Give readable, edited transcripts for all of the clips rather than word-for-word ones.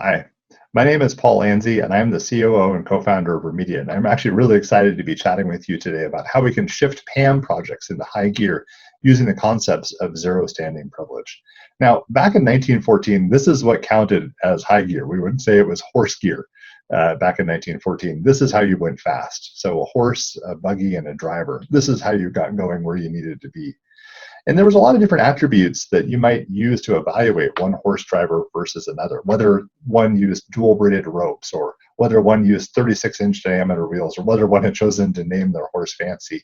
Hi, my name is Paul Lanzi, and I'm the COO and co-founder of Remediant. I'm actually really excited to be chatting with you today about how we can shift PAM projects into high gear using the concepts of zero standing privilege. Now, back in 1914, this is what counted as high gear. We would say it was horse gear back in 1914. This is how you went fast. So a horse, a buggy, and a driver. This is how you got going where you needed to be. And there was a lot of different attributes that you might use to evaluate one horse driver versus another, whether one used dual braided ropes or whether one used 36-inch diameter wheels or whether one had chosen to name their horse Fancy.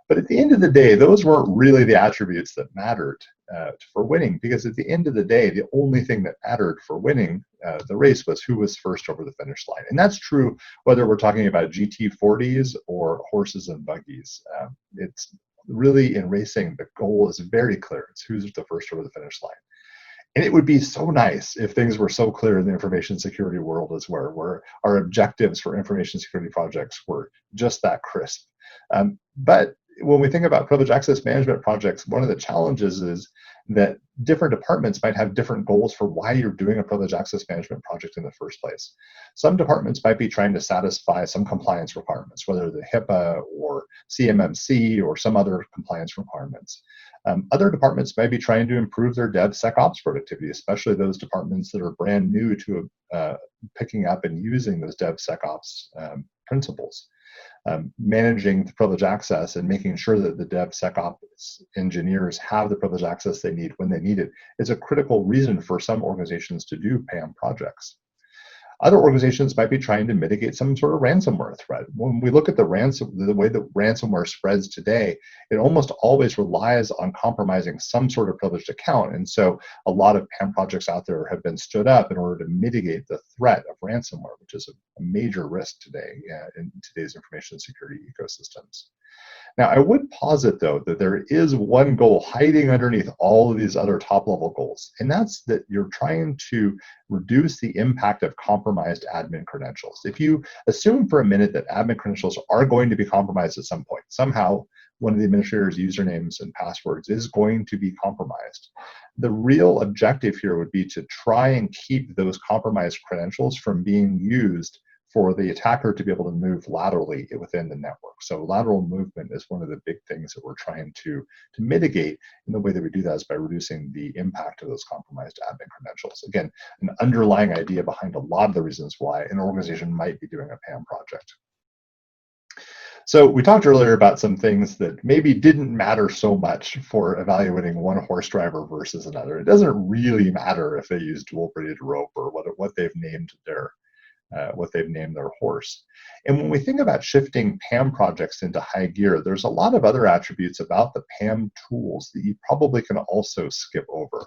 But at the end of the day, those weren't really the attributes that mattered for winning, because at the end of the day, the only thing that mattered for winning the race was who was first over the finish line. And that's true whether we're talking about GT40s or horses and buggies. It's really, in racing, the goal is very clear. It's who's the first over the finish line. And it would be so nice if things were so clear in the information security world as well, where our objectives for information security projects were just that crisp. But when we think about privileged access management projects, one of the challenges is that different departments might have different goals for why you're doing a privileged access management project in the first place. Some departments might be trying to satisfy some compliance requirements, whether the HIPAA or CMMC or some other compliance requirements. Other departments might be trying to improve their DevSecOps productivity, especially those departments that are brand new to picking up and using those DevSecOps principles. Managing the privilege access and making sure that the DevSecOps engineers have the privilege access they need when they need it is a critical reason for some organizations to do PAM projects. Other organizations might be trying to mitigate some sort of ransomware threat. When we look at the way that ransomware spreads today, it almost always relies on compromising some sort of privileged account. And so a lot of PAM projects out there have been stood up in order to mitigate the threat of ransomware, which is a major risk today in today's information security ecosystems. Now, I would posit, though, that there is one goal hiding underneath all of these other top-level goals, and that's that you're trying to reduce the impact of compromised admin credentials. If you assume for a minute that admin credentials are going to be compromised at some point, somehow one of the administrator's usernames and passwords is going to be compromised, the real objective here would be to try and keep those compromised credentials from being used for the attacker to be able to move laterally within the network. So lateral movement is one of the big things that we're trying to mitigate, and the way that we do that is by reducing the impact of those compromised admin credentials. Again, an underlying idea behind a lot of the reasons why an organization might be doing a PAM project. So we talked earlier about some things that maybe didn't matter so much for evaluating one horse driver versus another. It doesn't really matter if they use dual braided rope or what they've named their horse. And when we think about shifting PAM projects into high gear, there's a lot of other attributes about the PAM tools that you probably can also skip over.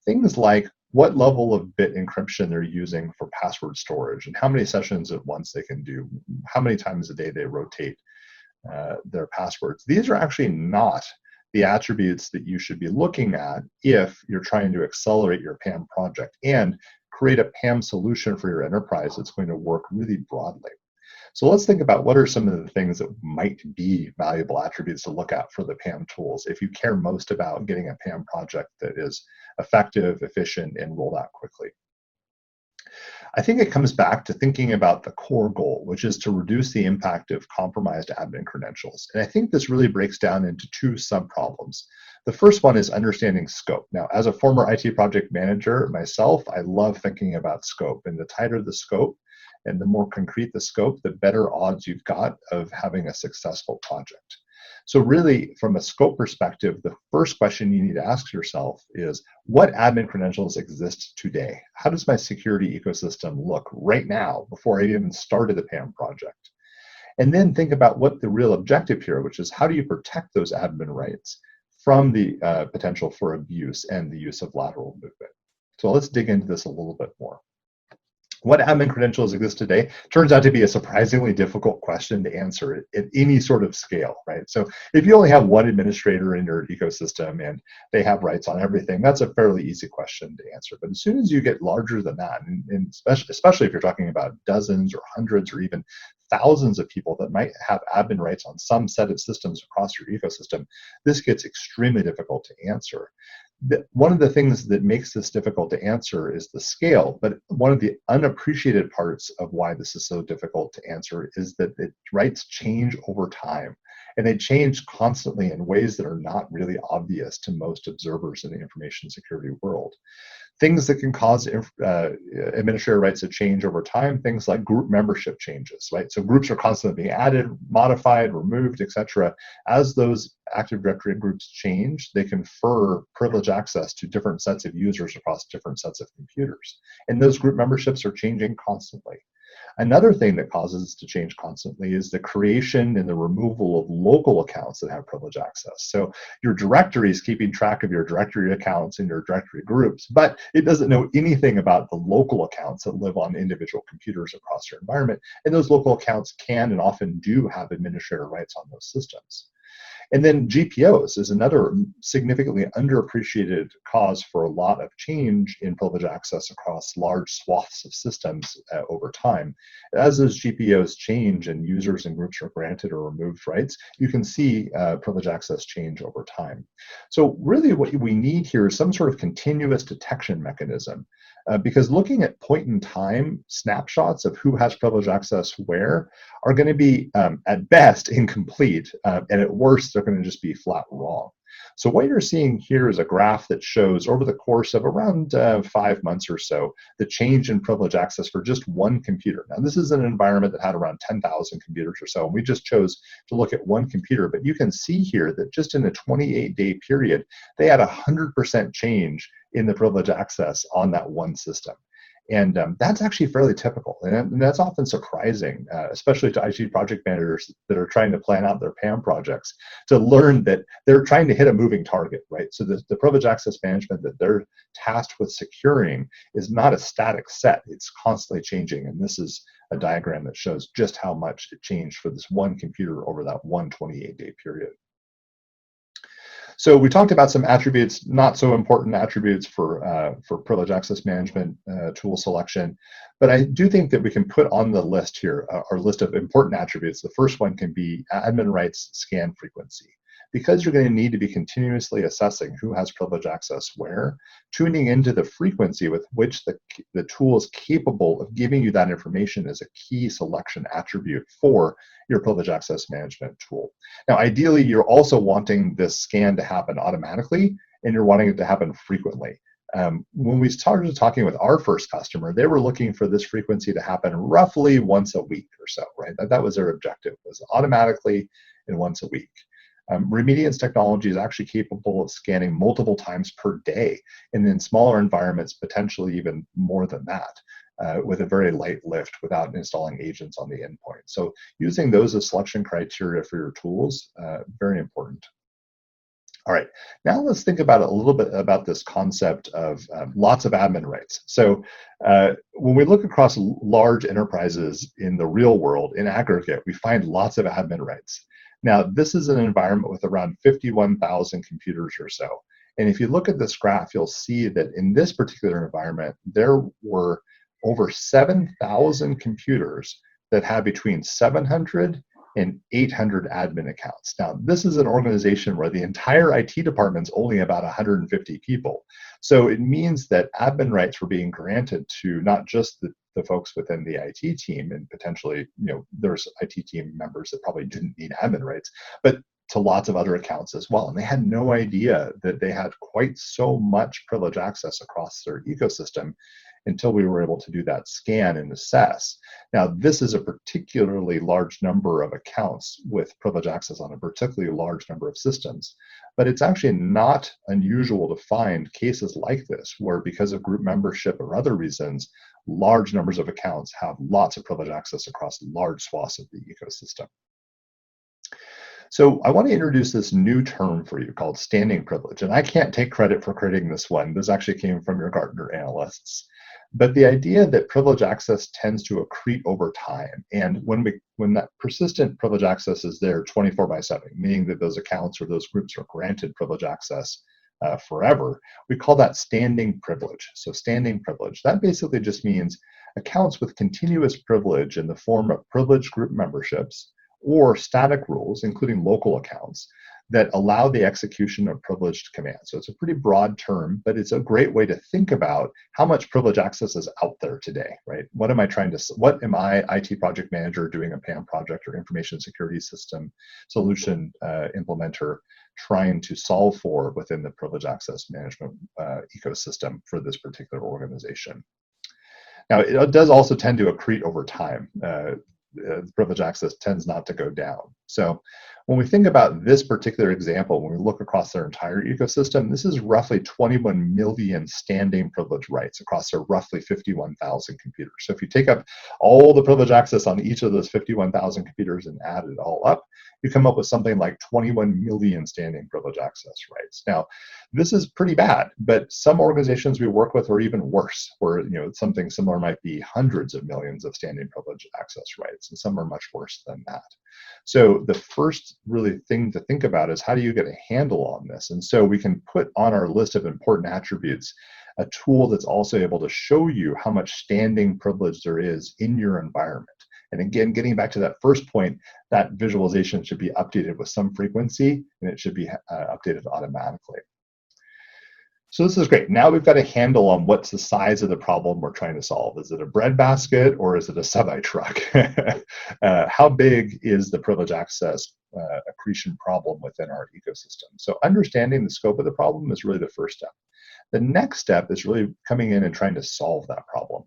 Things like what level of bit encryption they're using for password storage and how many sessions at once they can do, how many times a day they rotate their passwords. These are actually not the attributes that you should be looking at if you're trying to accelerate your PAM project and create a PAM solution for your enterprise that's going to work really broadly. So let's think about what are some of the things that might be valuable attributes to look at for the PAM tools if you care most about getting a PAM project that is effective, efficient, and rolled out quickly. I think it comes back to thinking about the core goal, which is to reduce the impact of compromised admin credentials. And I think this really breaks down into two sub-problems. The first one is understanding scope. Now, as a former IT project manager myself, I love thinking about scope. And the tighter the scope and the more concrete the scope, the better odds you've got of having a successful project. So really, from a scope perspective, the first question you need to ask yourself is, what admin credentials exist today? How does my security ecosystem look right now before I even started the PAM project? And then think about what the real objective here, which is how do you protect those admin rights from the potential for abuse and the use of lateral movement? So let's dig into this a little bit more. What admin credentials exist today turns out to be a surprisingly difficult question to answer at any sort of scale, right? So if you only have one administrator in your ecosystem and they have rights on everything, that's a fairly easy question to answer. But as soon as you get larger than that, and especially if you're talking about dozens or hundreds or even thousands of people that might have admin rights on some set of systems across your ecosystem, this gets extremely difficult to answer. One of the things that makes this difficult to answer is the scale, but one of the unappreciated parts of why this is so difficult to answer is that rights change over time, and they change constantly in ways that are not really obvious to most observers in the information security world. Things that can cause administrator rights to change over time, things like group membership changes, right? So groups are constantly being added, modified, removed, etc. As those Active Directory groups change, they confer privileged access to different sets of users across different sets of computers. And those group memberships are changing constantly. Another thing that causes this to change constantly is the creation and the removal of local accounts that have privileged access. So your directory is keeping track of your directory accounts and your directory groups, but it doesn't know anything about the local accounts that live on individual computers across your environment. And those local accounts can and often do have administrator rights on those systems. And then GPOs is another significantly underappreciated cause for a lot of change in privileged access across large swaths of systems over time. As those GPOs change and users and groups are granted or removed rights, you can see privileged access change over time. So really what we need here is some sort of continuous detection mechanism. Because looking at point-in-time snapshots of who has privileged access where are going to be, at best, incomplete, and at worst, they're going to just be flat wrong. So what you're seeing here is a graph that shows over the course of around 5 months or so, the change in privileged access for just one computer. Now, this is an environment that had around 10,000 computers or so, and we just chose to look at one computer, but you can see here that just in a 28-day period, they had 100% change in the privileged access on that one system. And that's actually fairly typical, and that's often surprising, especially to IT project managers that are trying to plan out their PAM projects, to learn that they're trying to hit a moving target, right? So the privileged access management that they're tasked with securing is not a static set, it's constantly changing, and this is a diagram that shows just how much it changed for this one computer over that 128-day period. So we talked about some attributes, not so important attributes for privileged access management tool selection, but I do think that we can put on the list here our list of important attributes. The first one can be admin rights scan frequency. Because you're going to need to be continuously assessing who has privileged access where, tuning into the frequency with which the tool is capable of giving you that information is a key selection attribute for your privileged access management tool. Now, ideally, you're also wanting this scan to happen automatically, and you're wanting it to happen frequently. When we started talking with our first customer, they were looking for this frequency to happen roughly once a week or so, right? That was their objective, was automatically and once a week. Remediant's technology is actually capable of scanning multiple times per day, and in smaller environments, potentially even more than that, with a very light lift without installing agents on the endpoint. So using those as selection criteria for your tools, very important. All right, now let's think about a little bit about this concept of lots of admin rights. So when we look across large enterprises in the real world, in aggregate, we find lots of admin rights. Now, this is an environment with around 51,000 computers or so. And if you look at this graph, you'll see that in this particular environment, there were over 7,000 computers that had between 700 and 800 admin accounts. Now, this is an organization where the entire IT department's only about 150 people. So it means that admin rights were being granted to not just the folks within the IT team, and potentially, there's IT team members that probably didn't need admin rights, but to lots of other accounts as well. And they had no idea that they had quite so much privileged access across their ecosystem until we were able to do that scan and assess. Now, this is a particularly large number of accounts with privileged access on a particularly large number of systems, but it's actually not unusual to find cases like this where, because of group membership or other reasons, large numbers of accounts have lots of privileged access across large swaths of the ecosystem. So I want to introduce this new term for you called standing privilege, and I can't take credit for creating this one. This actually came from your Gartner analysts. But the idea that privilege access tends to accrete over time, and when that persistent privilege access is there 24/7, meaning that those accounts or those groups are granted privilege access forever, we call that standing privilege. So standing privilege, that basically just means accounts with continuous privilege in the form of privileged group memberships or static rules, including local accounts, that allow the execution of privileged commands. So it's a pretty broad term, but it's a great way to think about how much privilege access is out there today, right? What am I, IT project manager doing a PAM project or information security system solution implementer, trying to solve for within the privilege access management ecosystem for this particular organization? Now, it does also tend to accrete over time. Privilege access tends not to go down. So when we think about this particular example, when we look across their entire ecosystem, this is roughly 21 million standing privilege rights across their roughly 51,000 computers. So if you take up all the privilege access on each of those 51,000 computers and add it all up, you come up with something like 21 million standing privilege access rights. Now, this is pretty bad, but some organizations we work with are even worse, where something similar might be hundreds of millions of standing privilege access rights, and some are much worse than that. So the first really thing to think about is, how do you get a handle on this? And so we can put on our list of important attributes a tool that's also able to show you how much standing privilege there is in your environment. And again, getting back to that first point, that visualization should be updated with some frequency, and it should be updated automatically. So this is great. Now we've got a handle on what's the size of the problem we're trying to solve. Is it a breadbasket or is it a semi-truck? How big is the privilege access accretion problem within our ecosystem? So understanding the scope of the problem is really the first step. The next step is really coming in and trying to solve that problem.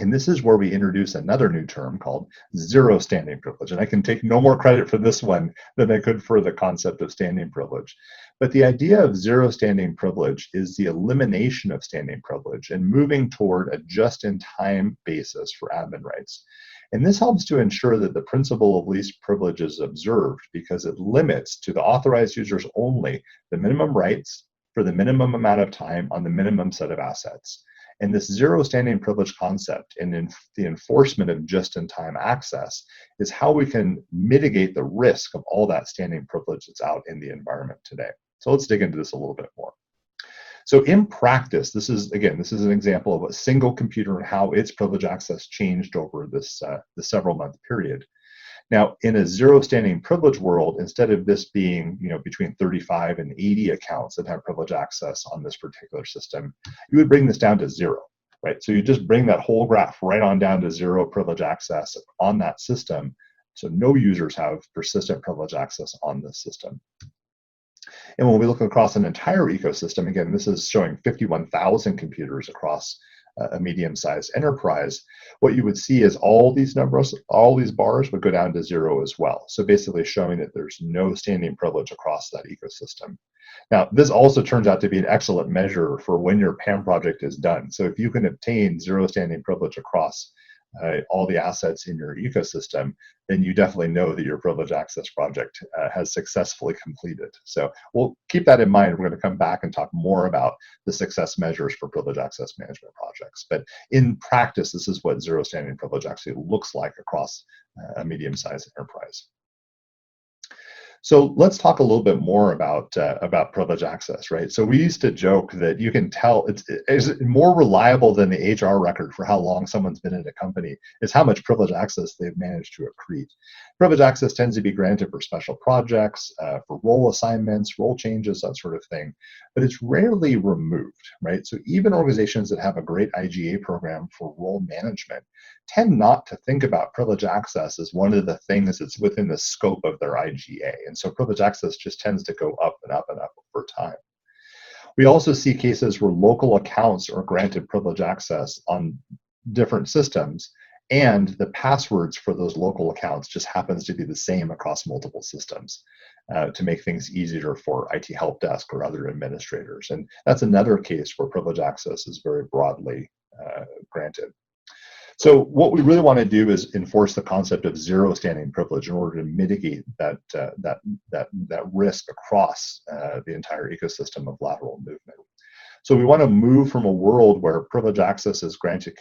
And this is where we introduce another new term called zero standing privilege. And I can take no more credit for this one than I could for the concept of standing privilege. But the idea of zero standing privilege is the elimination of standing privilege and moving toward a just-in-time basis for admin rights. And this helps to ensure that the principle of least privilege is observed, because it limits to the authorized users only the minimum rights for the minimum amount of time on the minimum set of assets. And this zero standing privilege concept and the enforcement of just-in-time access is how we can mitigate the risk of all that standing privilege that's out in the environment today. So let's dig into this a little bit more. So in practice, this is an example of a single computer and how its privilege access changed over this several-month period. Now, in a zero standing privilege world, instead of this being between 35 and 80 accounts that have privilege access on this particular system, you would bring this down to zero, right? So you just bring that whole graph right on down to zero privilege access on that system. So no users have persistent privilege access on this system. And when we look across an entire ecosystem, again, this is showing 51,000 computers across a medium-sized enterprise, what you would see is all these numbers, all these bars would go down to zero as well. So basically showing that there's no standing privilege across that ecosystem. Now, this also turns out to be an excellent measure for when your PAM project is done. So if you can obtain zero standing privilege across all the assets in your ecosystem, then you definitely know that your privilege access project has successfully completed. So we'll keep that in mind. We're going to come back and talk more about the success measures for privilege access management projects. But in practice, this is what zero standing privilege actually looks like across a medium-sized enterprise. So let's talk a little bit more about privilege access, right? So we used to joke that you can tell it's more reliable than the HR record for how long someone's been in a company is how much privilege access they've managed to accrete. Privilege access tends to be granted for special projects, for role assignments, role changes, that sort of thing, but it's rarely removed, right? So even organizations that have a great IGA program for role management tend not to think about privilege access as one of the things that's within the scope of their IGA. And so privilege access just tends to go up and up and up over time. We also see cases where local accounts are granted privilege access on different systems, and the passwords for those local accounts just happens to be the same across multiple systems to make things easier for IT help desk or other administrators. And that's another case where privilege access is very broadly granted. So what we really want to do is enforce the concept of zero standing privilege in order to mitigate that risk across the entire ecosystem of lateral movement. So we want to move from a world where privilege access is granted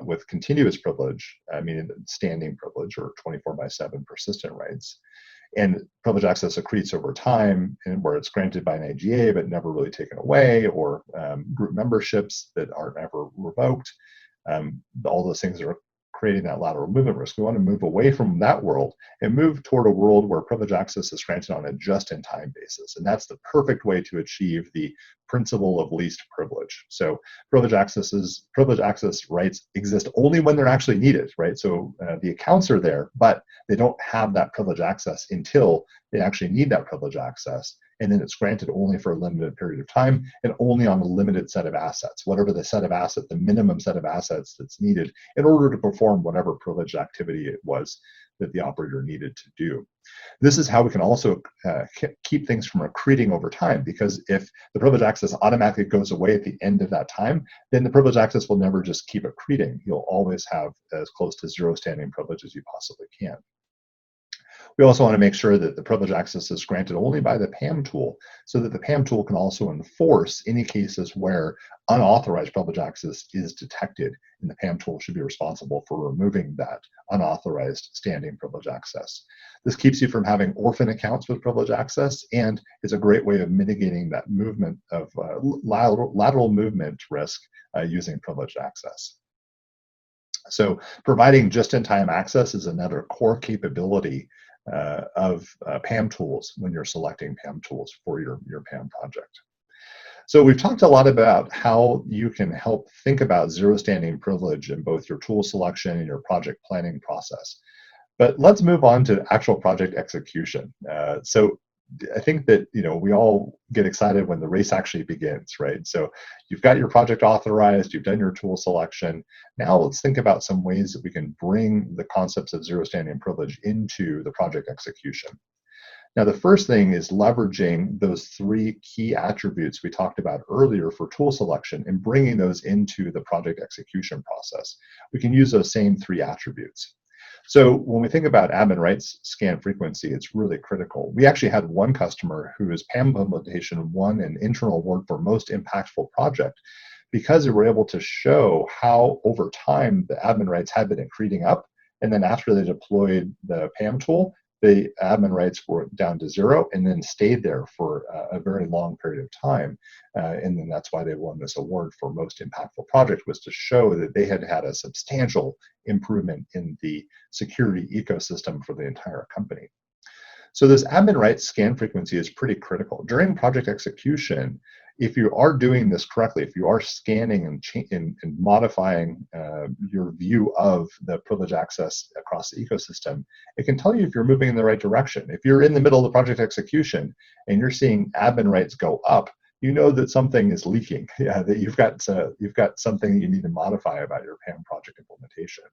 with continuous privilege, meaning standing privilege or 24/7 persistent rights, and privilege access accretes over time, and where it's granted by an IGA but never really taken away, or group memberships that aren't ever revoked. All those things are creating that lateral movement risk. We want to move away from that world and move toward a world where privilege access is granted on a just-in-time basis. And that's the perfect way to achieve the principle of least privilege. So privilege access rights exist only when they're actually needed, right? So the accounts are there, but they don't have that privilege access until they actually need that privilege access. And then it's granted only for a limited period of time and only on a limited set of assets, whatever the set of assets, the minimum set of assets that's needed in order to perform whatever privileged activity it was that the operator needed to do. This is how we can also keep things from accreting over time, because if the privilege access automatically goes away at the end of that time, then the privilege access will never just keep accreting. You'll always have as close to zero standing privilege as you possibly can. We also want to make sure that the privilege access is granted only by the PAM tool, so that the PAM tool can also enforce any cases where unauthorized privilege access is detected, and the PAM tool should be responsible for removing that unauthorized standing privilege access. This keeps you from having orphan accounts with privilege access, and is a great way of mitigating that movement of lateral movement risk using privileged access. So providing just-in-time access is another core capability of PAM tools when you're selecting PAM tools for your PAM project. So we've talked a lot about how you can help think about zero standing privilege in both your tool selection and your project planning process. But let's move on to actual project execution. So I think that we all get excited when the race actually begins, right? So you've got your project authorized, you've done your tool selection. Now let's think about some ways that we can bring the concepts of zero standing privilege into the project execution. Now, the first thing is leveraging those three key attributes we talked about earlier for tool selection and bringing those into the project execution process. We can use those same three attributes. So when we think about admin rights scan frequency, it's really critical. We actually had one customer whose PAM implementation won an internal award for most impactful project because they were able to show how over time the admin rights had been accreting up. And then after they deployed the PAM tool, the admin rights were down to zero and then stayed there for a very long period of time. And then that's why they won this award for most impactful project, was to show that they had had a substantial improvement in the security ecosystem for the entire company. So this admin rights scan frequency is pretty critical. During project execution, if you are doing this correctly, if you are scanning and modifying your view of the privilege access across the ecosystem, it can tell you if you're moving in the right direction. If you're in the middle of the project execution and you're seeing admin rights go up, you know that something is leaking, that you've got something that you need to modify about your PAM project implementation.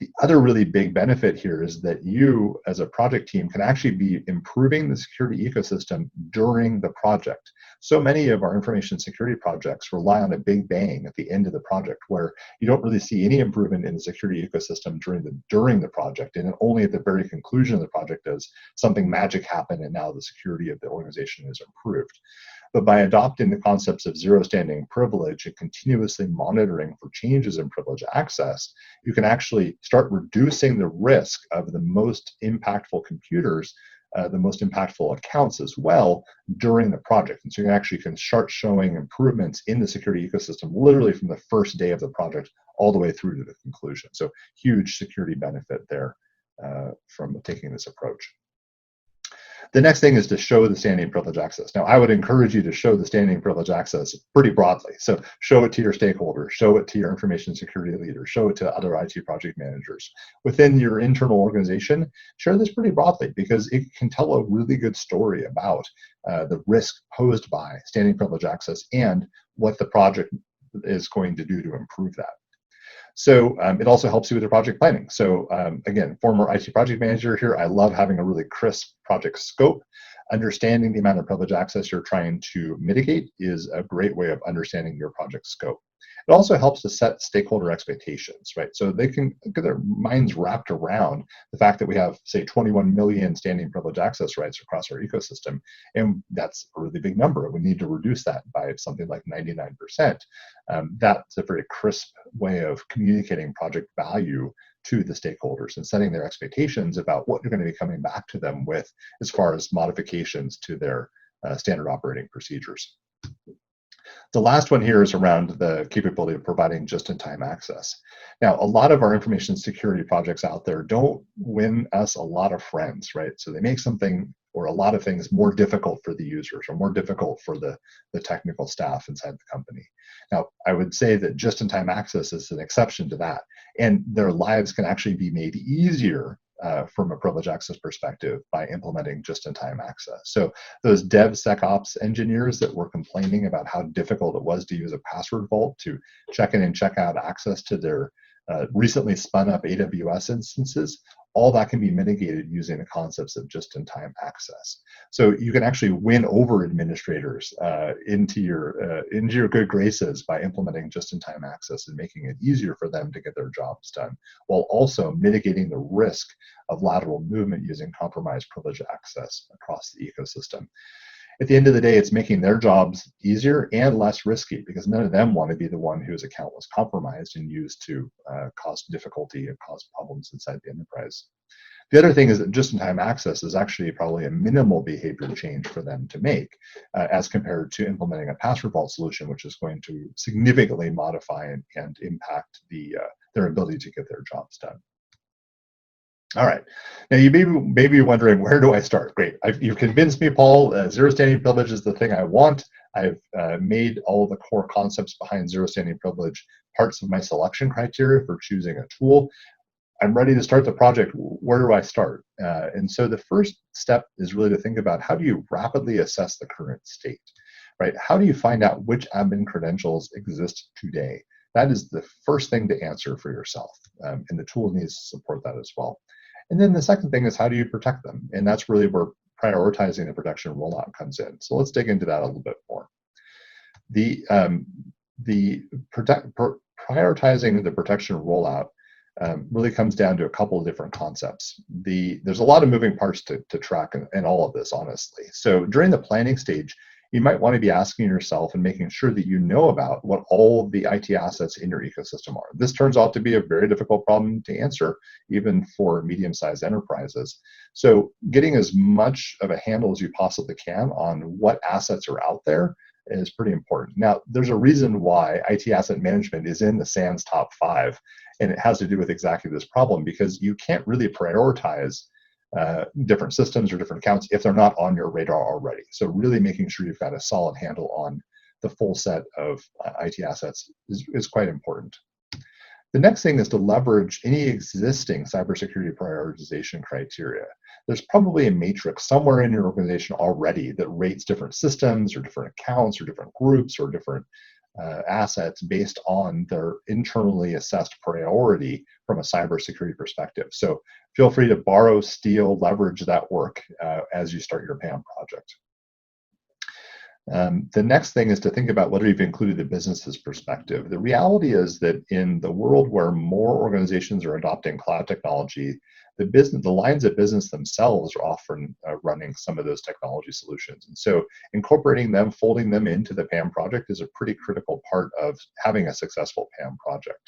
The other really big benefit here is that you, as a project team, can actually be improving the security ecosystem during the project. So many of our information security projects rely on a big bang at the end of the project, where you don't really see any improvement in the security ecosystem during the project, and only at the very conclusion of the project does something magic happen, and now the security of the organization is improved. But by adopting the concepts of zero standing privilege and continuously monitoring for changes in privilege access, you can actually start reducing the risk of the most impactful computers, the most impactful accounts as well during the project. And so you actually can start showing improvements in the security ecosystem literally from the first day of the project all the way through to the conclusion. So huge security benefit there from taking this approach. The next thing is to show the standing privilege access. Now, I would encourage you to show the standing privilege access pretty broadly. So show it to your stakeholders, show it to your information security leaders, show it to other IT project managers. Within your internal organization, share this pretty broadly, because it can tell a really good story about the risk posed by standing privilege access and what the project is going to do to improve that. So it also helps you with your project planning. So again, former IT project manager here, I love having a really crisp project scope. Understanding the amount of privilege access you're trying to mitigate is a great way of understanding your project scope. It also helps to set stakeholder expectations, right? So they can get their minds wrapped around the fact that we have, say, 21 million standing privilege access rights across our ecosystem, and that's a really big number. We need to reduce that by something like 99%. That's a very crisp way of communicating project value to the stakeholders and setting their expectations about what you're going to be coming back to them with as far as modifications to their standard operating procedures. The last one here is around the capability of providing just-in-time access. Now, a lot of our information security projects out there don't win us a lot of friends, right? So they make something or a lot of things more difficult for the users or more difficult for the technical staff inside the company. Now, I would say that just-in-time access is an exception to that, and their lives can actually be made easier from a privileged access perspective by implementing just-in-time access. So those DevSecOps engineers that were complaining about how difficult it was to use a password vault to check in and check out access to their recently spun up AWS instances, all that can be mitigated using the concepts of just-in-time access. So you can actually win over administrators into your good graces by implementing just-in-time access and making it easier for them to get their jobs done, while also mitigating the risk of lateral movement using compromised privileged access across the ecosystem. At the end of the day, it's making their jobs easier and less risky because none of them want to be the one whose account was compromised and used to cause difficulty and cause problems inside the enterprise. The other thing is that just-in-time access is actually probably a minimal behavior change for them to make as compared to implementing a password vault solution, which is going to significantly modify and impact their ability to get their jobs done. All right. Now you may be wondering, where do I start? Great. You've convinced me, Paul. Zero standing privilege is the thing I want. I've made all the core concepts behind zero standing privilege parts of my selection criteria for choosing a tool. I'm ready to start the project. Where do I start? And so the first step is really to think about, how do you rapidly assess the current state, right? How do you find out which admin credentials exist today? That is the first thing to answer for yourself. And the tool needs to support that as well. And then the second thing is, how do you protect them? And that's really where prioritizing the protection rollout comes in. So let's dig into that a little bit more. Prioritizing the protection rollout really comes down to a couple of different concepts. There's a lot of moving parts to track in all of this, honestly. So during the planning stage, you might want to be asking yourself and making sure that you know about what all of the IT assets in your ecosystem are. This turns out to be a very difficult problem to answer, even for medium-sized enterprises. So getting as much of a handle as you possibly can on what assets are out there is pretty important. Now, there's a reason why IT asset management is in the SANS top 5, and it has to do with exactly this problem, because you can't really prioritize different systems or different accounts if they're not on your radar already. So really making sure you've got a solid handle on the full set of IT assets is quite important. The next thing is to leverage any existing cybersecurity prioritization criteria. There's probably a matrix somewhere in your organization already that rates different systems or different accounts or different groups or different assets based on their internally assessed priority from a cybersecurity perspective. So feel free to borrow, steal, leverage that work as you start your PAM project. The next thing is to think about whether you've included the business's perspective. The reality is that in the world where more organizations are adopting cloud technology, the lines of business themselves are often running some of those technology solutions. And so incorporating them, folding them into the PAM project is a pretty critical part of having a successful PAM project.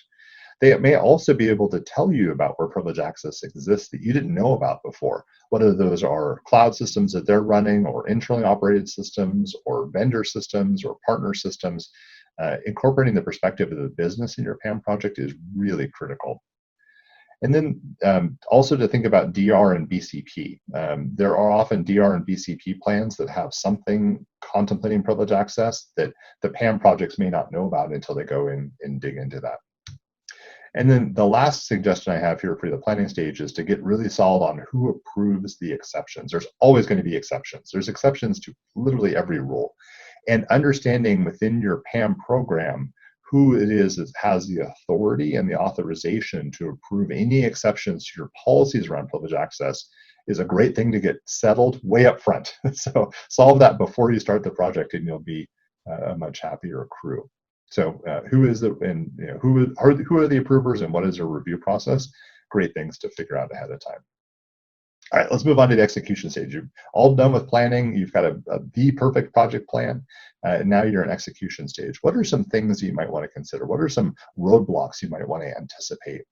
They may also be able to tell you about where privileged access exists that you didn't know about before, whether those are cloud systems that they're running or internally operated systems or vendor systems or partner systems. Incorporating the perspective of the business in your PAM project is really critical. And then also to think about DR and BCP. There are often DR and BCP plans that have something contemplating privileged access that the PAM projects may not know about until they go in and dig into that. And then the last suggestion I have here for the planning stage is to get really solid on who approves the exceptions. There's always going to be exceptions. There's exceptions to literally every rule. And understanding within your PAM program who it is that has the authority and the authorization to approve any exceptions to your policies around privileged access is a great thing to get settled way up front. So solve that before you start the project and you'll be a much happier crew. So who are the approvers and what is their review process? Great things to figure out ahead of time. All right, let's move on to the execution stage. You're all done with planning. You've got the perfect project plan. And now you're in execution stage. What are some things you might want to consider? What are some roadblocks you might want to anticipate?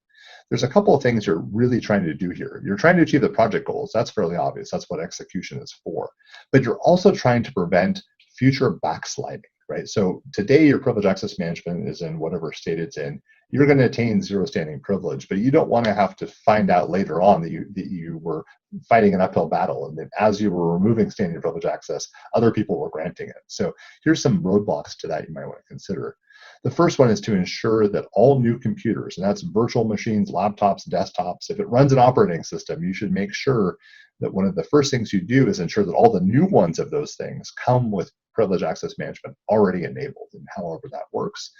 There's a couple of things you're really trying to do here. You're trying to achieve the project goals. That's fairly obvious. That's what execution is for. But you're also trying to prevent future backsliding. right? So today your privilege access management is in whatever state it's in. You're going to attain zero standing privilege, but you don't want to have to find out later on that you were fighting an uphill battle, and that as you were removing standing privilege access, other people were granting it. So here's some roadblocks to that you might want to consider. The first one is to ensure that all new computers, and that's virtual machines, laptops, desktops, if it runs an operating system, you should make sure that one of the first things you do is ensure that all the new ones of those things come with privilege access management already enabled. And however that works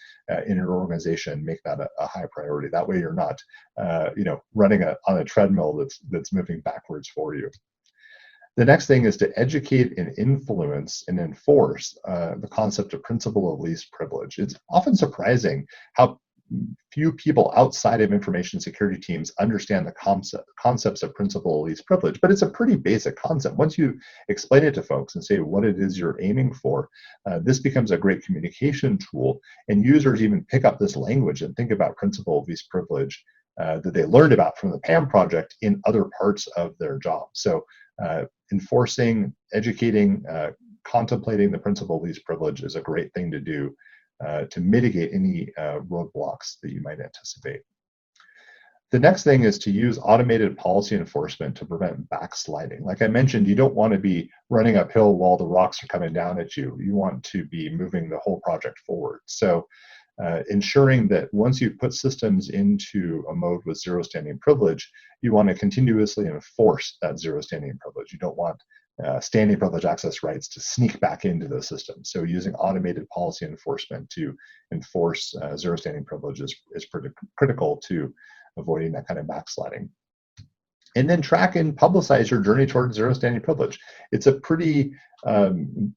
in your organization, make that a high priority. That way you're not running on a treadmill that's moving backwards for you. The next thing is to educate and influence and enforce the concept of principle of least privilege. It's often surprising how few people outside of information security teams understand the concepts of principle of least privilege, but it's a pretty basic concept. Once you explain it to folks and say what it is you're aiming for, this becomes a great communication tool, and users even pick up this language and think about principle of least privilege that they learned about from the PAM project in other parts of their job. So enforcing, educating, contemplating the principle of least privilege is a great thing to do to mitigate any roadblocks that you might anticipate. The next thing is to use automated policy enforcement to prevent backsliding. Like I mentioned, you don't want to be running uphill while the rocks are coming down at you. You want to be moving the whole project forward. So ensuring that once you put systems into a mode with zero standing privilege, you want to continuously enforce that zero standing privilege. You don't want standing privilege access rights to sneak back into those systems. So using automated policy enforcement to enforce zero standing privilege is pretty critical to avoiding that kind of backsliding. And then track and publicize your journey toward zero standing privilege. It's a pretty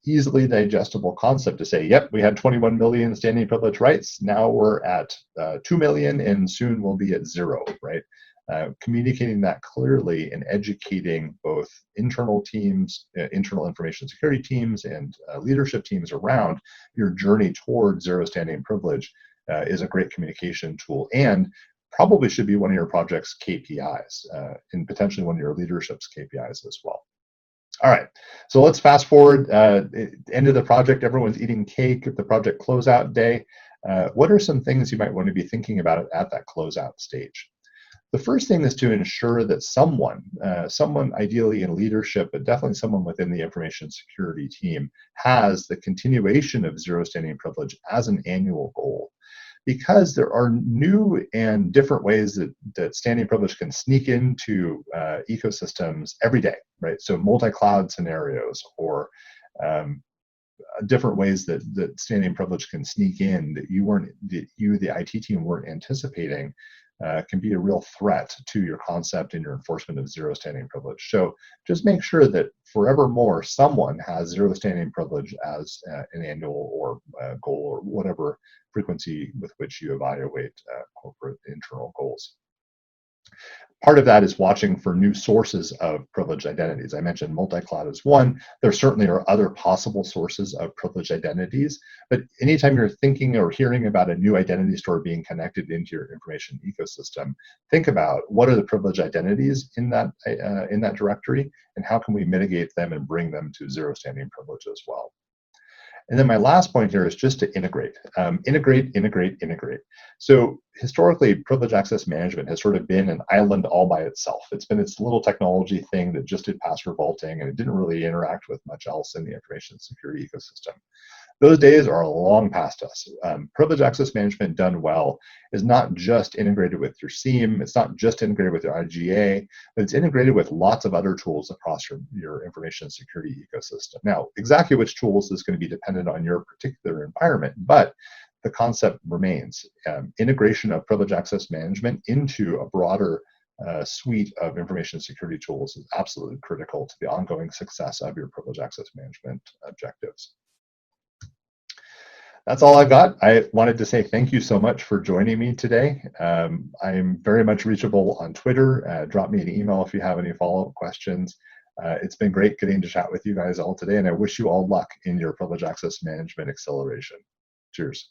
easily digestible concept to say, yep, we had 21 million standing privilege rights. Now we're at 2 million, and soon we'll be at 0, right? Communicating that clearly and educating both internal teams, internal information security teams, and leadership teams around your journey toward zero standing privilege is a great communication tool, and probably should be one of your project's KPIs, and potentially one of your leadership's KPIs as well. All right, so let's fast forward. End of the project, everyone's eating cake at the project closeout day. What are some things you might want to be thinking about at that closeout stage? The first thing is to ensure that someone ideally in leadership, but definitely someone within the information security team, has the continuation of zero standing privilege as an annual goal. Because there are new and different ways that standing privilege can sneak into ecosystems every day, right? So multi-cloud scenarios, or different ways that standing privilege can sneak in that the IT team weren't anticipating, can be a real threat to your concept and your enforcement of zero standing privilege. So just make sure that forevermore someone has zero standing privilege as an annual or goal, or whatever frequency with which you evaluate corporate internal goals. Part of that is watching for new sources of privileged identities. I mentioned multi-cloud is one. There certainly are other possible sources of privileged identities, but anytime you're thinking or hearing about a new identity store being connected into your information ecosystem, think about what are the privileged identities in that directory, and how can we mitigate them and bring them to zero standing privilege as well. And then my last point here is just to integrate. Integrate. So historically, privilege access management has sort of been an island all by itself. It's been its little technology thing that just did password vaulting, and it didn't really interact with much else in the information security ecosystem. Those days are long past us. Privilege access management done well is not just integrated with your SIEM, it's not just integrated with your IGA, but it's integrated with lots of other tools across your information security ecosystem. Now, exactly which tools is going to be dependent on your particular environment, but the concept remains. Integration of privilege access management into a broader suite of information security tools is absolutely critical to the ongoing success of your privilege access management objectives. That's all I've got. I wanted to say thank you so much for joining me today. I'm very much reachable on Twitter. Drop me an email if you have any follow-up questions. It's been great getting to chat with you guys all today, and I wish you all luck in your privilege access management acceleration. Cheers.